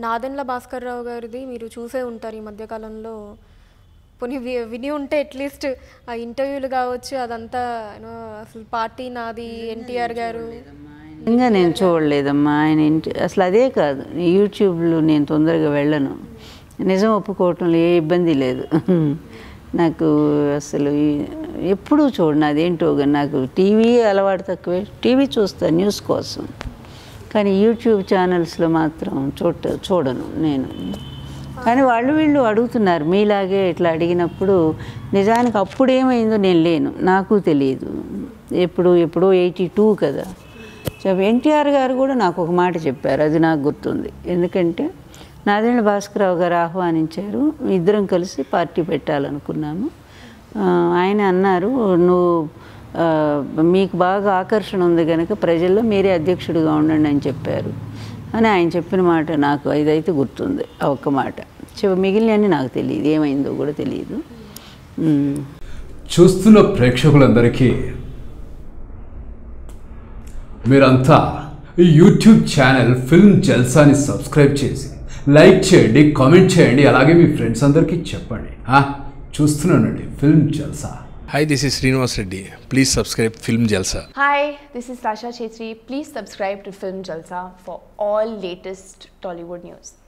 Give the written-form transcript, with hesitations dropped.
నాదెండ్ల భాస్కర్ రావు గారిది మీరు చూసే ఉంటారు ఈ మధ్యకాలంలో. పోనీ విని ఉంటే అట్లీస్ట్ ఆ ఇంటర్వ్యూలు కావచ్చు అదంతా అసలు పార్టీ నాది ఎన్టీఆర్ గారు. ఇంకా నేను చూడలేదమ్మా ఆయన అసలు అదే కాదు, యూట్యూబ్లో నేను తొందరగా వెళ్ళను, నిజం ఒప్పుకోవటంలో ఏ ఇబ్బంది లేదు నాకు. అసలు ఎప్పుడూ చూడను, అదేంటో నాకు టీవీ అలవాటు తక్కువే, టీవీ చూస్తాను న్యూస్ కోసం, కానీ యూట్యూబ్ ఛానల్స్లో మాత్రం చూడను నేను. కానీ వీళ్ళు అడుగుతున్నారు మీలాగే ఇట్లా అడిగినప్పుడు, నిజానికి అప్పుడు ఏమైందో నేను లేను, నాకు తెలియదు. ఎప్పుడో 82 కదా. ఎన్టీఆర్ గారు కూడా నాకు ఒక మాట చెప్పారు, అది నాకు గుర్తుంది. ఎందుకంటే నాదెండ్ల భాస్కరరావు గారు ఆహ్వానించారు, ఇద్దరం కలిసి పార్టీ పెట్టాలనుకున్నాము. ఆయన అన్నారు, నువ్వు మీకు బాగా ఆకర్షణ ఉంది కనుక ప్రజల్లో మీరే అధ్యక్షుడిగా ఉండండి అని చెప్పారు అని ఆయన చెప్పిన మాట నాకు ఇదైతే గుర్తుంది, ఆ ఒక్క మాట. మిగిలినవన్నీ నాకు తెలియదు, ఏమైందో కూడా తెలియదు. చూస్తున్న ప్రేక్షకులందరికీ మీరంతా ఈ యూట్యూబ్ ఛానల్ ఫిల్మ్ జల్సాని సబ్స్క్రైబ్ చేసి లైక్ చేయండి, కామెంట్ చేయండి, అలాగే మీ ఫ్రెండ్స్ అందరికీ చెప్పండి. చూస్తున్నానండి film Jalsa. Hi, this is Srinivas Reddy. Please subscribe Film Jalsa. Hi, this is Sasha Chetri. Please subscribe to Film Jalsa for all latest Tollywood news.